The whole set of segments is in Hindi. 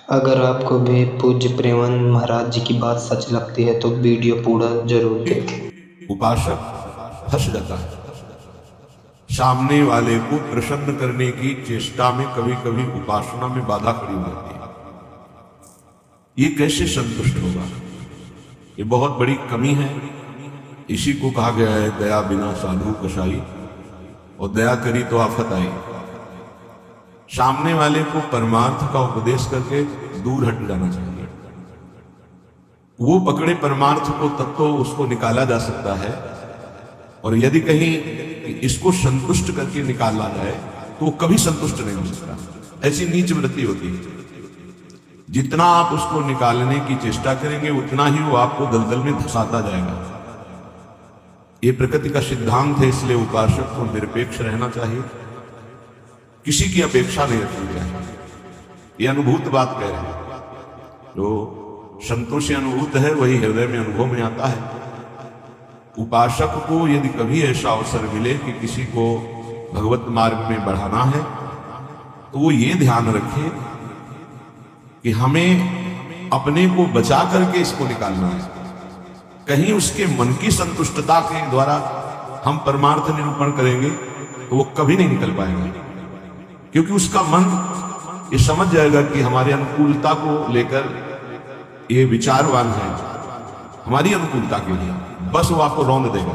अगर आपको भी पूज्य प्रेमानंद महाराज जी की बात सच लगती है तो वीडियो पूरा जरूर देखें। उपासक फंस जाता है। सामने वाले को प्रसन्न करने की चेष्टा में कभी कभी उपासना में बाधा खड़ी हो जाती है। ये कैसे संतुष्ट होगा? ये बहुत बड़ी कमी है। इसी को कहा गया है दया बिना साधु कसाई, और दया करी तो आफत आई। सामने वाले को परमार्थ का उपदेश करके दूर हट जाना चाहिए। वो पकड़े परमार्थ को तब तो उसको निकाला जा सकता है, और यदि कहीं इसको संतुष्ट करके निकाला जाए तो वो कभी संतुष्ट नहीं हो सकता। ऐसी नीच वृत्ति होती है। जितना आप उसको निकालने की चेष्टा करेंगे उतना ही वो आपको दलदल में धंसाता जाएगा। ये प्रकृति का सिद्धांत है, इसलिए उपासक को निरपेक्ष रहना चाहिए, किसी की अपेक्षा नहीं रखनी चाहिए। ये अनुभूत बात कह रहे हैं। जो संतोष अनुभूत है वही हृदय में अनुभव में आता है। उपासक को यदि कभी ऐसा अवसर मिले कि किसी को भगवत मार्ग में बढ़ाना है तो वो ये ध्यान रखे कि हमें अपने को बचा करके इसको निकालना है। कहीं उसके मन की संतुष्टता के द्वारा हम परमार्थ निरूपण करेंगे तो वो कभी नहीं निकल पाएगा, क्योंकि उसका मन ये समझ जाएगा कि हमारी अनुकूलता को लेकर ये विचारवान है, हमारी अनुकूलता के लिए, बस वो आपको रौंद देगा।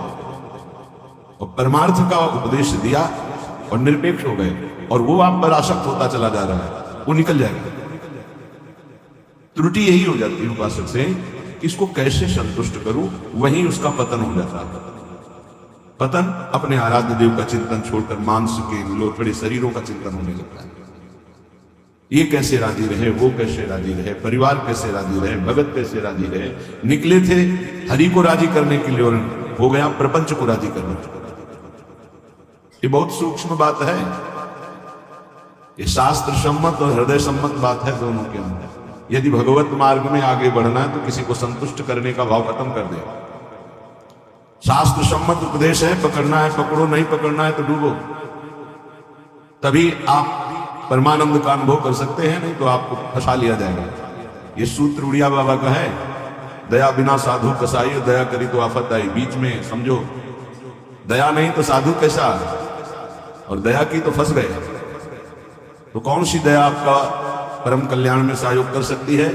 और परमार्थ का उपदेश दिया और निरपेक्ष हो गए, और वो आप पर आसक्त होता चला जा रहा है, वो निकल जाएगा। त्रुटि यही हो जाती है उपासक से, इसको कैसे संतुष्ट करूं, वहीं उसका पतन हो जाता है। पतन अपने आराध्य देव का चिंतन छोड़कर मांस के लोथड़े शरीरों का चिंतन होने लगता है। ये कैसे राजी रहे, वो कैसे राजी रहे, परिवार कैसे राजी रहे, भगत कैसे राजी रहे। निकले थे हरि को राजी करने के लिए और हो गया प्रपंच को राजी करने। ये बहुत सूक्ष्म बात है। ये शास्त्र सम्मत और हृदय सम्मत बात है दोनों के अंदर। यदि भगवत मार्ग में आगे बढ़ना है तो किसी को संतुष्ट करने का भाव खत्म कर दे। शास्त्र सम्मत उपदेश है, पकड़ना है पकड़ो, नहीं पकड़ना है तो डूबो। तभी आप परमानंद का अनुभव कर सकते हैं, नहीं तो आपको फंसा लिया जाएगा। ये सूत्र उड़िया बाबा का है, दया बिना साधु कसाई, दया करी तो आफत आई। बीच में समझो, दया नहीं तो साधु कैसा, और दया की तो फंस गए। तो कौन सी दया आपका परम कल्याण में सहयोग कर सकती है?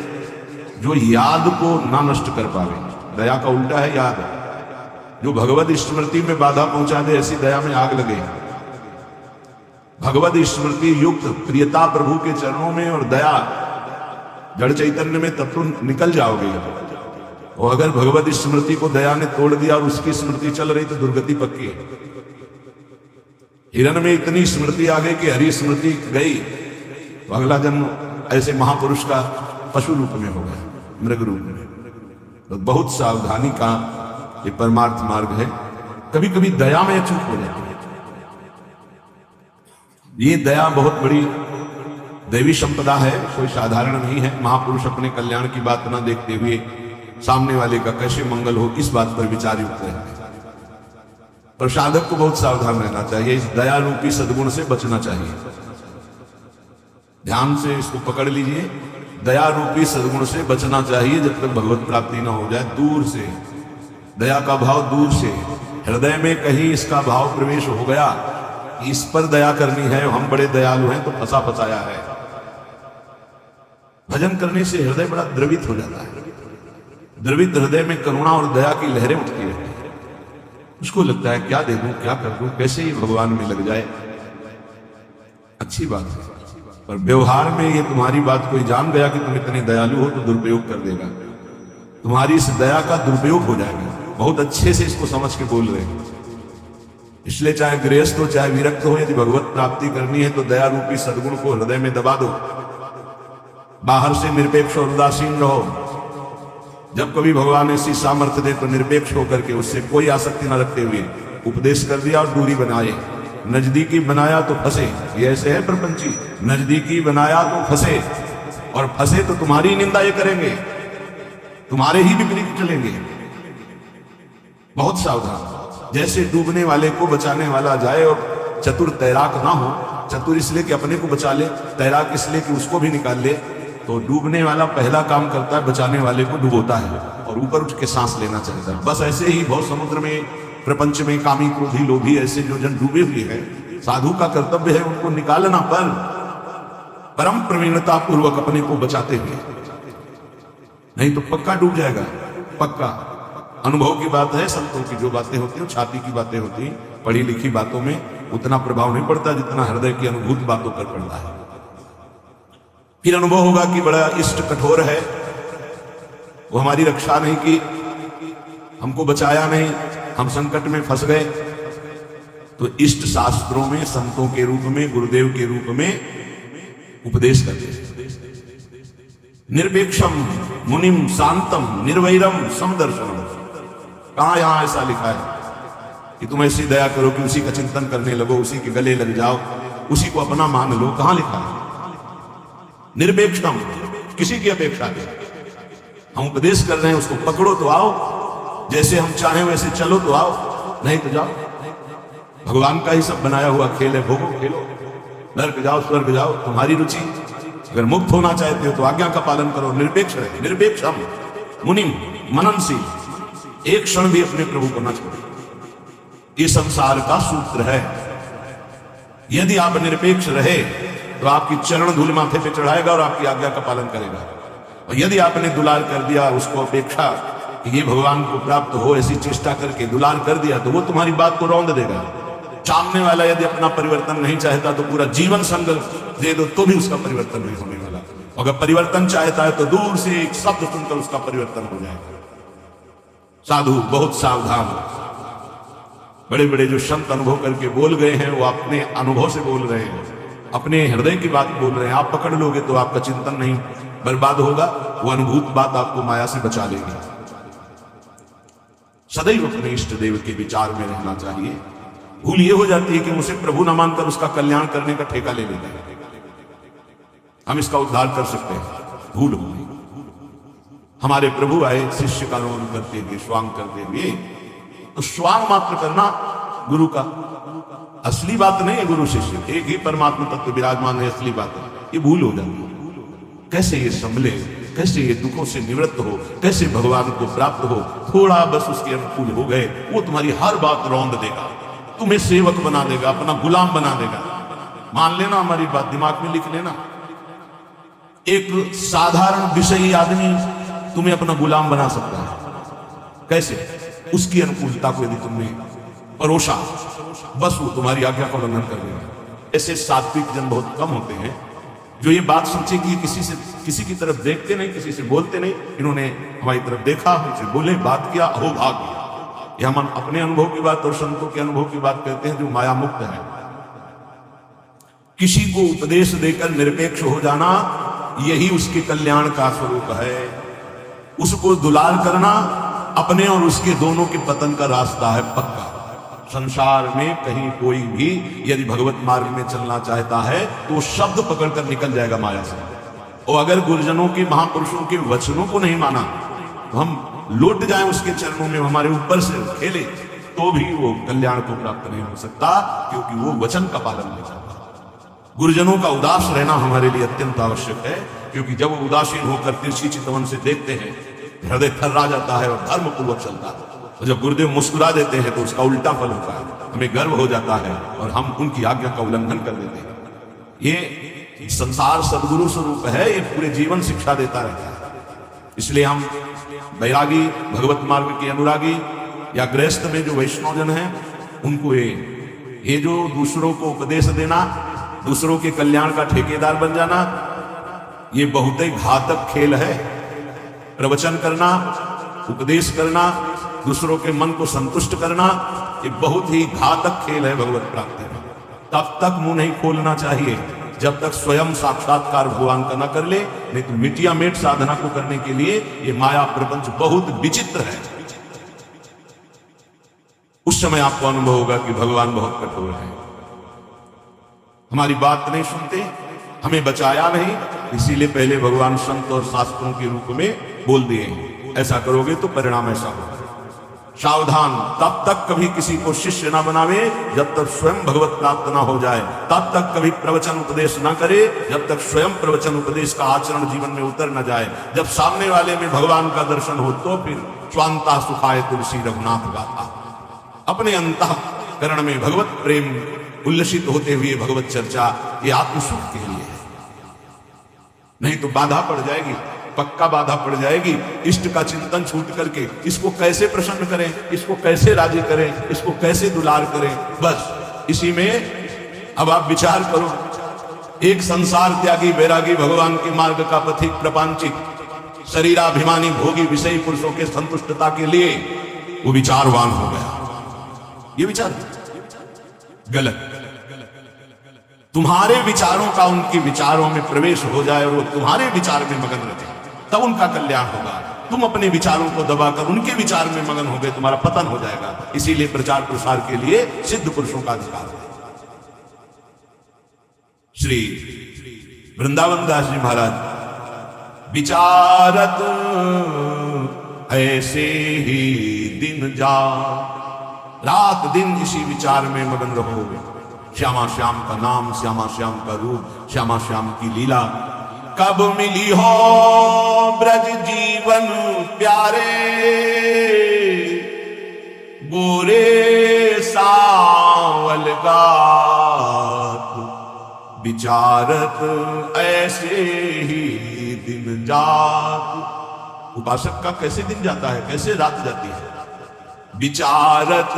जो याद को ना नष्ट कर पावे। दया का उल्टा है याद। जो भगवत स्मृति में बाधा पहुंचा दे, ऐसी दया में आग लगे। भगवत स्मृति युक्त प्रियता प्रभु के चरणों में और दया जड़ चैतन्य में तब तो निकल जाओगे। और अगर भगवत स्मृति को दया ने तोड़ दिया और उसकी स्मृति चल रही तो दुर्गति पक्की है। हिरण में इतनी स्मृति आ गई कि हरि स्मृति गई तो अगला जन्म ऐसे महापुरुष का पशु रूप में हो गया, मृग रूप में। तो बहुत सावधानी का ये परमार्थ मार्ग है। कभी कभी दया में चूक हो जाती है। ये दया बहुत बड़ी दैवी संपदा है, कोई साधारण नहीं है। महापुरुष अपने कल्याण की बात ना देखते हुए सामने वाले का कैसे मंगल हो, इस बात पर विचार युक्त है। पर साधक को बहुत सावधान रहना चाहिए। इस दया रूपी सद्गुण से बचना चाहिए। ध्यान से इसको पकड़ लीजिए। दया रूपी सद्गुण से बचना चाहिए जब तक भगवत प्राप्ति ना हो जाए। दूर से दया का भाव, दूर से हृदय में कहीं इसका भाव प्रवेश हो गया, इस पर दया करनी है, हम बड़े दयालु हैं, तो फंसा फंसाया है। भजन करने से हृदय बड़ा द्रवित हो जाता है। द्रवित हृदय में करुणा और दया की लहरें उठती रहती है। उसको लगता है क्या दे दूं, क्या कर दूं, कैसे ही भगवान में लग जाए। अच्छी बात है, पर व्यवहार में ये तुम्हारी बात कोई जान गया कि तुम इतने दयालु हो तो दुरुपयोग कर देगा। तुम्हारी इस दया का दुरुपयोग हो जाएगा। बहुत अच्छे से इसको समझ के बोल रहे हैं। इसलिए चाहे गृहस्थ हो चाहे विरक्त हो, यदि भगवत प्राप्ति करनी है तो दया रूपी सद्गुण को हृदय में दबा दो। बाहर से निरपेक्ष और उदासीन रहो। जब कभी भगवान ऐसी सामर्थ्य दे तो निरपेक्ष होकर के उससे कोई आसक्ति न रखते हुए उपदेश कर दिया और दूरी बनाए। नजदीकी बनाया तो फंसे, ये ऐसे है प्रपंची। नजदीकी बनाया तो फंसे, और फंसे तो तुम्हारी निंदा ये करेंगे, तुम्हारे ही विपरीत चलेंगे। बहुत सावधान। जैसे डूबने वाले को बचाने वाला जाए और चतुर तैराक ना हो। चतुर इसलिए कि अपने को बचा ले, तैराक इसलिए कि उसको भी निकाल ले। तो डूबने वाला पहला काम करता है, बचाने वाले को डुबोता है और ऊपर उठ के सांस लेना चाहता है। बस ऐसे ही भव समुद्र में, प्रपंच में कामी क्रोधी लोभी ऐसे जो जन डूबे हुए हैं, साधु का कर्तव्य है उनको निकालना, पर परम प्रवीणता पूर्वक अपने को बचाते हुए, नहीं तो पक्का डूब जाएगा। पक्का अनुभव की बात है। संतों की जो बातें होती हैं छाती की बातें होती हैं, पढ़ी लिखी बातों में उतना प्रभाव नहीं पड़ता जितना हृदय की अनुभूत बातों पर पड़ता है। फिर अनुभव होगा कि बड़ा इष्ट कठोर है, वो हमारी रक्षा नहीं की, हमको बचाया नहीं, हम संकट में फंस गए। तो इष्ट शास्त्रों में संतों के रूप में, गुरुदेव के रूप में उपदेश करते हैं। निरपेक्षम मुनिम शांतम निर्वैरम समदर्शनम। कहां यहां ऐसा लिखा है कि तुम ऐसी दया करो कि उसी का चिंतन करने लगो, उसी के गले लग जाओ, उसी को अपना मान लो? कहां लिखा है? निरपेक्षम, किसी की अपेक्षा नहीं। हम उपदेश कर रहे हैं, उसको पकड़ो तो आओ, जैसे हम चाहें वैसे चलो तो आओ, नहीं तो जाओ। भगवान का ही सब बनाया हुआ खेल है, भोगो खेलो, नर्क जाओ स्वर्ग जाओ, तुम्हारी रुचि। अगर मुक्त होना चाहते हो तो आज्ञा का पालन करो, निरपेक्ष रहे। निरपेक्षम मुनिम मननशील, एक क्षण भी अपने प्रभु को न छोड़े। ये संसार का सूत्र है। यदि आप निरपेक्ष रहे तो आपकी चरण धूल माथे पे चढ़ाएगा और आपकी आज्ञा का पालन करेगा। और यदि आपने दुलार कर दिया, उसको अपेक्षा कि ये भगवान को प्राप्त हो, ऐसी चेष्टा करके दुलार कर दिया, तो वो तुम्हारी बात को रौंद देगा। सामने वाला यदि अपना परिवर्तन नहीं चाहता तो पूरा जीवन संघर्ष दे दो तो भी उसका परिवर्तन नहीं होने वाला। अगर परिवर्तन चाहता है तो दूर से एक शब्द सुनकर उसका परिवर्तन हो जाएगा। साधु बहुत सावधान। बड़े बड़े जो संत अनुभव करके बोल गए हैं वो अपने अनुभव से बोल रहे हैं, अपने हृदय की बात बोल रहे हैं। आप पकड़ लोगे तो आपका चिंतन नहीं बर्बाद होगा, वो अनुभूत बात आपको माया से बचा लेगी। सदैव अपने इष्ट देव के विचार में रहना चाहिए। भूल ये हो जाती है कि उसे प्रभु न मानकर उसका कल्याण करने का ठेका ले लेते हैं। हम इसका उद्धार कर सकते हैं, भूल हो गई। हमारे प्रभु आए शिष्य का रोन करते हुए, स्वांग करते हुए, तो स्वांग मात्र करना गुरु का असली बात नहीं है। गुरु शिष्य एक ही परमात्मा तत्व विराजमान है, असली बात है। ये भूल हो जाती है। कैसे ये संभले, कैसे ये दुखों से निवृत्त हो, कैसे भगवान को प्राप्त हो। थोड़ा बस उसके अनुकूल हो गए, वो तुम्हारी हर बात रौंद देगा, तुम्हें सेवक बना देगा, अपना गुलाम बना देगा। मान लेना, हमारी बात दिमाग में लिख लेना। एक साधारण विषयी आदमी तुम्हें अपना गुलाम बना सकता है। कैसे? उसकी अनुकूलता को यदि तुमने परोसा, बस वो तुम्हारी आज्ञा का उल्लंघन कर देगा। ऐसे सात्विक जन बहुत कम होते हैं जो ये बात सोचे कि किसी की तरफ देखते नहीं, किसी से बोलते नहीं। इन्होंने हमारी तरफ देखा, हमसे बोले, बात किया, अहो भाग गया। यह हम अपने अनुभव की बात और संतों के अनुभव की बात कहते हैं जो माया मुक्त है। किसी को उपदेश देकर निरपेक्ष हो जाना, यही उसके कल्याण का स्वरूप है। उसको दुलार करना अपने और उसके दोनों के पतन का रास्ता है पक्का। संसार में कहीं कोई भी यदि भगवत मार्ग में चलना चाहता है तो शब्द पकड़कर निकल जाएगा माया से। और अगर गुरुजनों के, महापुरुषों के वचनों को नहीं माना तो हम लौट जाएं उसके चरणों में, हमारे ऊपर से खेले, तो भी वो कल्याण को प्राप्त नहीं हो सकता, क्योंकि वो वचन का पालन नहीं करता। गुरुजनों का उदास रहना हमारे लिए अत्यंत आवश्यक है, क्योंकि जब वो उदासीन होकर तिरछी चितवन से देखते हैं, हृदय थर्रा जाता है और धर्म पूर्वक चलता है। और जब गुरुदेव मुस्कुरा देते हैं तो उसका उल्टा फल होता है, हमें गर्व हो जाता है और हम उनकी आज्ञा का उल्लंघन कर देते हैं। ये संसार सदगुरु स्वरूप है, ये पूरे जीवन शिक्षा देता रहता है। इसलिए हम बैरागी, भगवत मार्ग के अनुरागी या गृहस्थ में जो वैष्णवजन हैं, उनको ये जो दूसरों को उपदेश देना, दूसरों के कल्याण का ठेकेदार बन जाना, ये बहुत ही घातक खेल है। प्रवचन करना, उपदेश करना, दूसरों के मन को संतुष्ट करना, ये बहुत ही घातक खेल है भगवत प्राप्ति में। तब तक मुंह नहीं खोलना चाहिए जब तक स्वयं साक्षात्कार भगवान का न कर ले, नहीं तो मिटिया मेट साधना को करने के लिए ये माया प्रपंच बहुत विचित्र है। उस समय आपको अनुभव होगा कि भगवान बहुत कठोर है, हमारी बात नहीं सुनते, हमें बचाया नहीं, इसीलिए पहले भगवान संत और शास्त्रों के रूप में बोल दिए, ऐसा करोगे तो परिणाम ऐसा होगा। सावधान, तब तक कभी किसी को शिष्य ना बनावे जब तक स्वयं भगवत प्राप्त ना हो जाए, तब तक कभी प्रवचन उपदेश ना करे जब तक स्वयं प्रवचन उपदेश का आचरण जीवन में उतर न जाए। जब सामने वाले में भगवान का दर्शन हो तो फिर स्वांता सुखाय तुलसी रघुनाथ गाथा। अपने अंतःकरण में भगवत प्रेम उल्लसित होते हुए भगवत चर्चा, ये आत्मसुख के लिए है। नहीं तो बाधा पड़ जाएगी, पक्का बाधा पड़ जाएगी। इष्ट का चिंतन छूट करके इसको कैसे प्रसन्न करें, इसको कैसे राजी करें, इसको कैसे दुलार करें, बस इसी में अब आप विचार करो। एक संसार त्यागी वैरागी भगवान के मार्ग का पथिक प्रपंचित शरीराभिमानी भोगी विषयी पुरुषों के संतुष्टता के लिए वो विचारवान हो गया। ये विचार गलत। तुम्हारे विचारों का उनके विचारों में प्रवेश हो जाए और वो तुम्हारे विचार में मगन रहे, तब उनका कल्याण होगा। तुम अपने विचारों को दबाकर उनके विचार में मगन हो गए, तुम्हारा पतन हो जाएगा। इसीलिए प्रचार प्रसार के लिए सिद्ध पुरुषों का अधिकार है। श्री वृंदावन दास जी महाराज विचारत ऐसे ही दिन जा, रात दिन इसी विचार में मगन रहोगे। श्यामा श्याम का नाम, श्यामा श्याम का रूप, श्यामा श्याम की लीला। कब मिली हो ब्रज जीवन प्यारे, गोरे सावल गात, विचारत ऐसे ही दिन जात। उपासक का कैसे दिन जाता है, कैसे रात जाती है? विचारत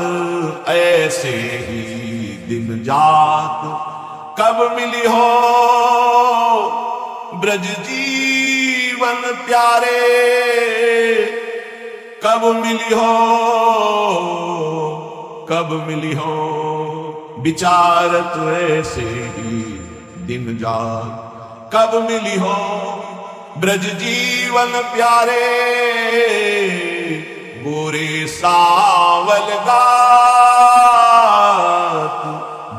ऐसे ही दिन जात, कब मिली हो ब्रज जीवन प्यारे, कब मिली हो, कब मिली हो, विचारत ऐसे ही दिन जात, कब मिली हो ब्रज जीवन प्यारे, गोरे सावल गात,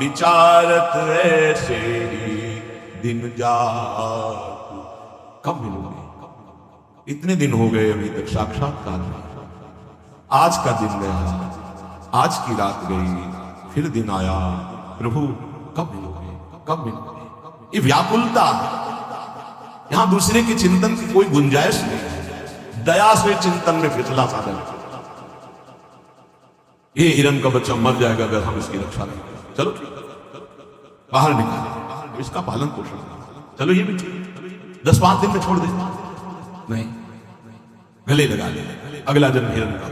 विचारत ऐसे ही दिन जात। कब मिलोगे? इतने दिन हो गए अभी तक साक्षात्कार नहीं। आज का दिन गया, आज की रात गई, फिर दिन आया, प्रभु कब मिलोगे, कब मिलोगे? ये व्याकुलता, यहां दूसरे के चिंतन की कोई गुंजाइश नहीं। दया से चिंतन में फिसला साधन। ये हिरण का बच्चा मर जाएगा अगर हम इसकी रक्षा नहीं करें, चलो बाहर निकाले, इसका पालन पोषण, चलो ये भी 10-5 दिन में छोड़ दे, नहीं, गले लगा ले, अगला जन्म हिरण का।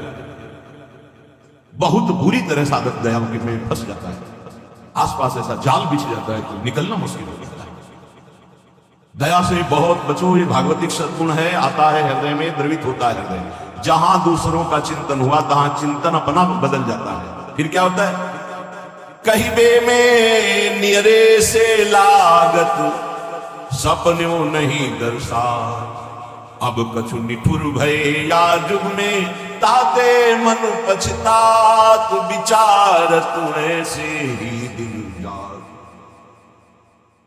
बहुत बुरी तरह साधक दया में फंस जाता है, आसपास ऐसा जाल बिछ जाता है कि निकलना मुश्किल हो जाता है। दया से बहुत बचो, ये भागवतिक सद्गुण है, आता है हृदय में, द्रवित होता है हृदय। जहां दूसरों का चिंतन हुआ तहां चिंतन अपना बदल जाता है। फिर क्या होता है? कहिबे में नियरे से लागत, सपनों नहीं दर्शा, अब कछु निठुर भय या जुग में, ताते मन पछतात, विचारत ऐसे ही दिन जात।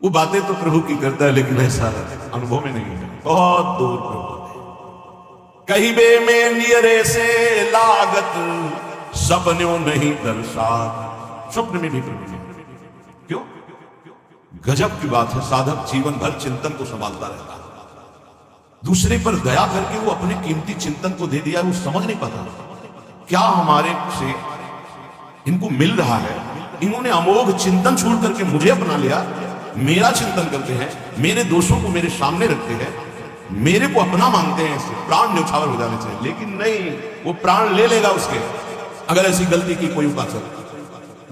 वो बातें तो प्रभु की करता है, लेकिन ऐसा अनुभव में नहीं है, बहुत दूर प्रभु। कहिबे में नियरे से लागत, सपनों नहीं दर्शा, स्वप्न में भी प्रभु नहीं। क्यों? गजब की बात है, साधक जीवन भर चिंतन को संभालता रहता है। दूसरे पर दया करके वो अपने कीमती चिंतन को दे दिया, वो समझ नहीं पाता क्या हमारे से इनको मिल रहा है। इन्होंने अमोघ चिंतन छोड़ करके मुझे अपना लिया, मेरा चिंतन करते हैं, मेरे दोषों को मेरे सामने रखते हैं, मेरे को अपना मानते हैं, इससे प्राण न्यौछावर हो जाने चाहिए। लेकिन नहीं, वो प्राण ले लेगा उसके, अगर ऐसी गलती की कोई उपासक।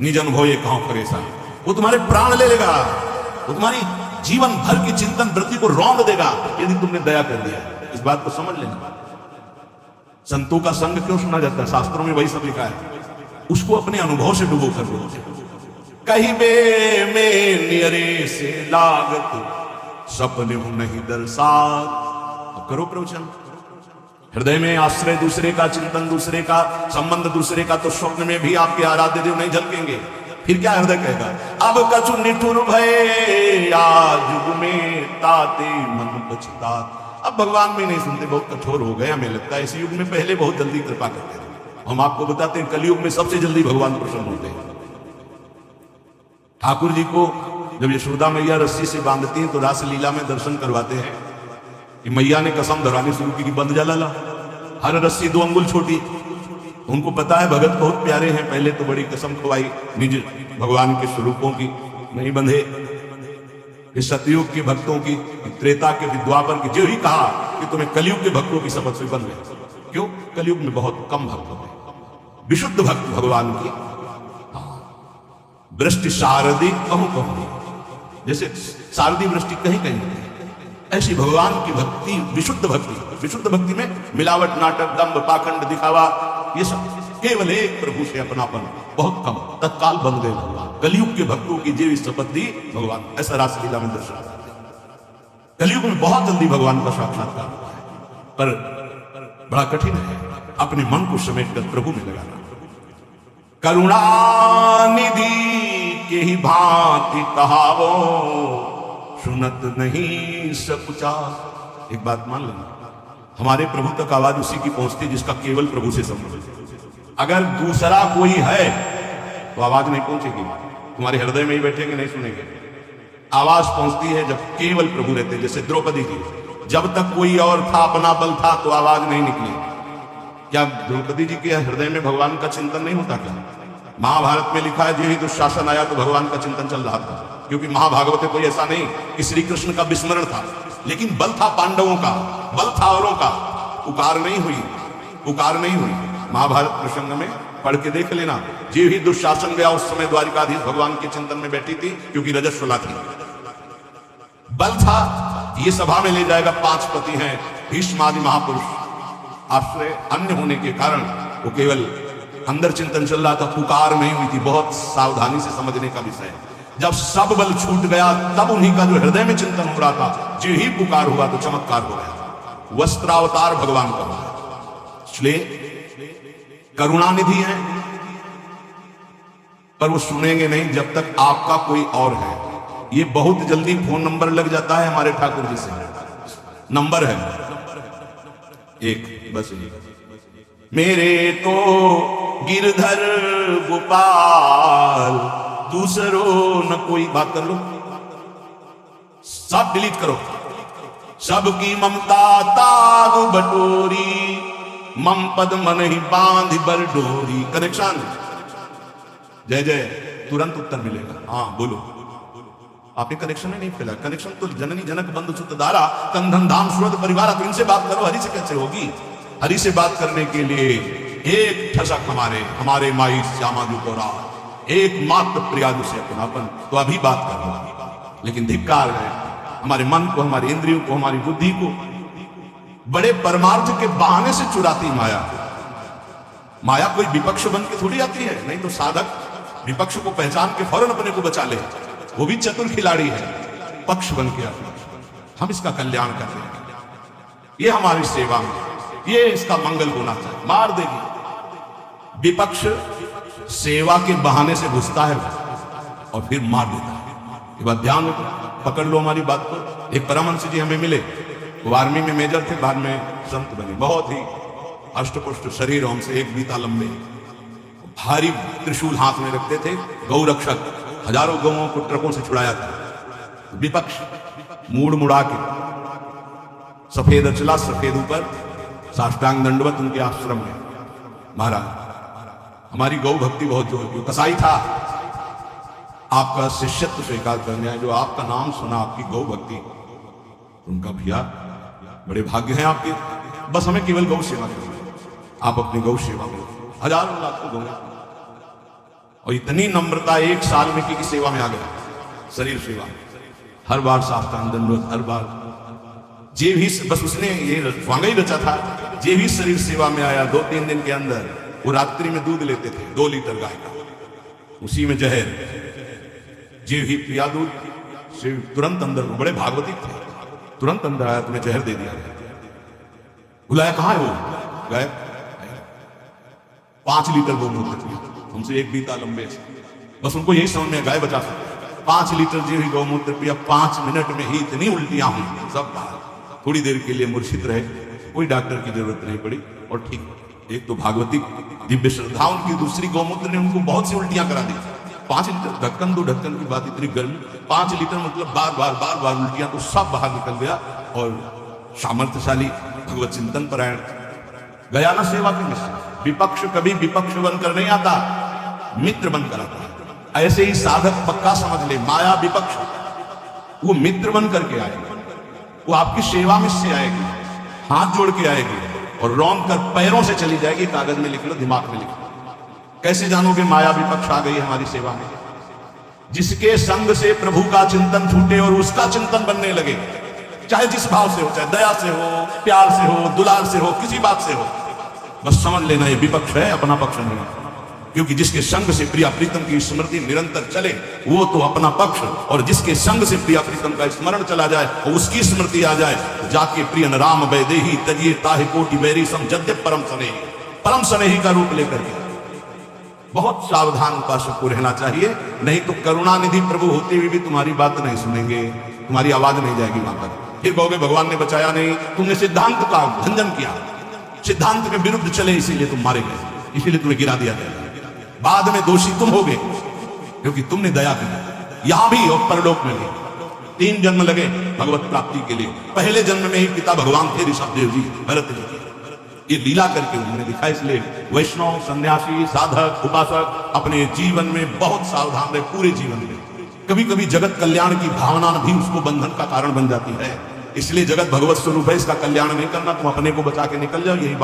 निज अनुभव ये कहां करे सा, वो तुम्हारे प्राण ले लेगा, वो तुम्हारी जीवन भर की चिंतन वृत्ति को रौंद देगा यदि तुमने दया कर दिया। इस बात को समझ लेना। संतों का संग क्यों सुना जाता है? शास्त्रों में वही सब लिखा है, उसको अपने अनुभव से डुबो कर दो। कहिबे में नियरे से लागत, सपने नहीं दर्शात। करो प्रवचन, हृदय में आश्रय दूसरे का, चिंतन दूसरे का, संबंध दूसरे का, तो स्वप्न में भी आपके आराध्य देव नहीं झलकेंगे। फिर क्या हृदय कहेगा? अब कछु निठुर भय जुग में, ताते मन पछतात। अब भगवान भी नहीं सुनते, बहुत कठोर हो गए, हमें लगता है इस युग में, पहले बहुत जल्दी कृपा करते थे। हम आपको बताते हैं कलयुग में सबसे जल्दी भगवान प्रसन्न होते हैं। ठाकुर जी को जब यशोदा मैया रस्सी से बांधती हैं तो रासलीला में दर्शन करवाते हैं कि मैया ने कसम धरानी शुरू की कि बंध जा लाला, हर रस्सी 2 अंगुल छोटी। उनको पता है भगत बहुत प्यारे हैं, पहले तो बड़ी कसम खवाई निज भगवान के स्वरूपों की, नहीं बंधे। इस सतयुग के भक्तों की, त्रेता के, द्वापर की, जो ही कहा कि तुम्हें कलयुग के भक्तों की शपथ से बंध गए। क्यों? कलयुग में बहुत कम भक्त होते, विशुद्ध भक्त भगवान की। वृष्टि शारदी कहूं कहूं, जैसे शारदी वृष्टि कहीं कहीं होती है, ऐसी भगवान की भक्ति विशुद्ध भक्ति। विशुद्ध भक्ति में मिलावट, नाटक, दंभ, पाखंड, दिखावा, ये सब केवल एक प्रभु से अपनापन, बहुत कम, तत्काल बन गए भगवान। कलयुग के भक्तों की जीव शपथ दी भगवान, ऐसा रासलीला में दर्शा। कलयुग में बहुत जल्दी भगवान का साक्षात्कार होता है, पर बड़ा कठिन है अपने मन को समेटकर प्रभु में लगाना। करुणानिधि के ही भांति कहावो, सुनत नहीं सकुचा। एक बात मान लेना, हमारे प्रभु तक आवाज उसी की पहुंचती जिसका केवल प्रभु से संबंध है। अगर दूसरा कोई है तो आवाज नहीं पहुंचेगी, तुम्हारे हृदय में ही बैठेंगे, नहीं सुनेंगे। आवाज पहुंचती है जब केवल प्रभु रहते। जैसे द्रौपदी जी, जब तक कोई और था, अपना बल था, तो आवाज नहीं निकली। क्या द्रौपदी जी के हृदय में भगवान का चिंतन नहीं होता क्या? महाभारत में लिखा है जो ही दुशासन आया तो भगवान का चिंतन चल रहा था, क्योंकि महाभागवत में कोई ऐसा नहीं कि श्री कृष्ण का विस्मरण था, लेकिन बल था पांडवों का, बल था औरों का, पुकार नहीं हुई, पुकार नहीं हुई। महाभारत प्रसंग में पढ़ के देख लेना, जो ही दुशासन गया उस समय द्वारिकाधीश भगवान के चिंतन में बैठी थी, क्योंकि रजस्वला थी, बल था। ये सभा में ले जाएगा 5 पति हैं, भीष्म आदि महापुरुष, आश्रय अन्य होने के कारण वो केवल अंदर चिंतन चल रहा था, पुकार नहीं हुई थी। बहुत सावधानी से समझने का विषय। जब सब बल छूट गया तब उन्हीं का जो हृदय में चिंतन हो रहा था, जो ही पुकार हुआ तो चमत्कार हो गया। वस्त्रावतार भगवान का हुआ, इसलिए करुणानिधि है, पर वो सुनेंगे नहीं जब तक आपका कोई और है। ये बहुत जल्दी फोन नंबर लग जाता है हमारे ठाकुर जी से। नंबर है एक, बस एक, मेरे तो गिरधर गोपाल, दूसरों न कोई। बात कर लो, सब डिलीट करो। सबकी ममता ताग बटोरी, मम पद मन ही बांध बर डोरी। कनेक्शन, जय जय, तुरंत उत्तर मिलेगा। हाँ बोलो, आपने कनेक्शन ही नहीं फैला। कनेक्शन तो जननी जनक बंधु सुत दारा, कंधन धाम सुरत परिवार। तो इनसे बात करो, हरि से कैसे होगी? हरि से बात करने के लिए एक ठसक हमारे माई श्यामा जी को रहा, एकमात्र प्रियादु से अपनापन, तो अभी बात कर लो। लेकिन धिक्कार है हमारे मन को, हमारी इंद्रियों को, हमारी बुद्धि को बड़े परमार्थ के बहाने से चुराती माया। माया कोई विपक्ष बन के थोड़ी आती है, नहीं तो साधक विपक्ष को पहचान के फौरन अपने को बचा ले, वो भी चतुर खिलाड़ी है, पक्ष बन के आते। हम इसका कल्याण करते हैं, ये हमारी सेवा में, ये इसका मंगल होना चाहिए। मार देगी विपक्ष, सेवा के बहाने से घुसता है और फिर मार देता है। ये बात ध्यान रखो, पकड़ लो हमारी बात को। एक परमहंस जी हमें मिले, वो आर्मी में मेजर थे, बाद में संत बने। बहुत ही अष्टपुष्ट शरीर, हमसे 1 बीता लंबे, भारी त्रिशूल हाथ में रखते थे, गौ रक्षक, हजारों गौओं को ट्रकों से छुड़ाया था। विपक्ष मूड मुड़ा के, सफेद अचला, सफेद ऊपर, साष्टांग दंडवत उनके आश्रम में। महाराज हमारी गौ भक्ति बहुत जो कसाई था, आपका शिष्यत्व स्वीकार करने आए, जो आपका नाम सुना, आपकी गौ भक्ति, उनका भैया बड़े भाग्य हैं आपके, बस हमें केवल गौ सेवा करें। आप अपनी गौ सेवा करो, हजारों लाखों गौ, और इतनी नम्रता 1 साल में की सेवा में आ गया। शरीर सेवा हर बार साष्टांग दंडवत, हर बार जे भी, बस उसने ये वांगा ही रचा था। जे भी शरीर सेवा में आया 2-3 दिन के अंदर, वो रात्रि में दूध लेते थे 2 लीटर गाय का, उसी में जहर, जे भी पिया दूध से तुरंत अंदर, बड़े भागवती थे, तुरंत अंदर आया, तुम्हें जहर दे दिया। बुलाया, कहाँ है वो? गाय 5 लीटर गोमूत्र पिया, हमसे 1 बीता लंबे से, बस उनको यही समझ में, गाय बचा सकते। 5 लीटर जो ही गौमूत्र पिया, 5 मिनट में ही इतनी उल्टियां हुई, सब बाहर। थोड़ी देर के लिए मूर्छित रहे, कोई डॉक्टर की जरूरत नहीं पड़ी और ठीक। एक तो भागवती दिव्य श्रद्धा उनकी, दूसरी गौमूत्र ने उनको बहुत सी उल्टियां करा दी। 5 लीटर ढक्कन, 2 ढक्कन की बात, इतनी गर्मी, 5 लीटर मतलब बार बार उल्टियां, तो सब बाहर निकल गया। और सामर्थ्यशाली भगवत चिंतन परायण गया ना सेवा के निश्चय। विपक्ष कभी विपक्ष बनकर नहीं आता, मित्र बनकर आता है। ऐसे ही साधक पक्का समझ ले, माया विपक्ष, वो मित्र बन करके आएगी, वो आपकी सेवा में से आएगी, हाथ जोड़ के आएगी और रौंद कर पैरों से चली जाएगी। कागज में लिख लो, दिमाग में लिख लो। कैसे जानोगे माया विपक्ष आ गई हमारी सेवा में? जिसके संग से प्रभु का चिंतन छूटे और उसका चिंतन बनने लगे, चाहे जिस भाव से हो, चाहे दया से हो, प्यार से हो, दुलार से हो, किसी बात से हो, बस समझ लेना ये विपक्ष है, अपना पक्ष नहीं। क्योंकि जिसके संग से प्रिया प्रीतम की स्मृति निरंतर चले वो तो अपना पक्ष, और जिसके संग से प्रिया प्रीतम का स्मरण चला जाए और उसकी स्मृति आ जाए, जाके प्रियन राम वैदेही तजिए ताहे कोटि बैरी समझद्य परम स्नेही का रूप लेकर के। बहुत सावधान उपासक को रहना चाहिए, नहीं तो करुणानिधि प्रभु होते हुए भी तुम्हारी बात नहीं सुनेंगे, तुम्हारी आवाज नहीं जाएगी वहां तक। फिर कहोगे भगवान ने बचाया नहीं, तुमने सिद्धांत का भंजन किया, सिद्धांत के विरुद्ध चले, इसीलिए तुम मारे गए, इसीलिए तुम्हें गिरा दिया गया। बाद में दोषी तुम होगे क्योंकि तुमने दया की, यहां भी और परलोक में भी। 3 जन्म लगे भगवत प्राप्ति के लिए। पहले जन्म में ही पिता भगवान थे ऋषभदेव जी, भरत जी। ये लीला करके उन्होंने दिखा। इसलिए वैष्णव, सन्यासी, साधक, उपासक अपने जीवन में बहुत सावधान रहे। पूरे जीवन में कभी कभी जगत कल्याण की भावना भी उसको बंधन का कारण बन जाती है। इसलिए जगत भगवत स्वरूप है, इसका कल्याण नहीं करना, तुम अपने को बचा के निकल जाओ, यही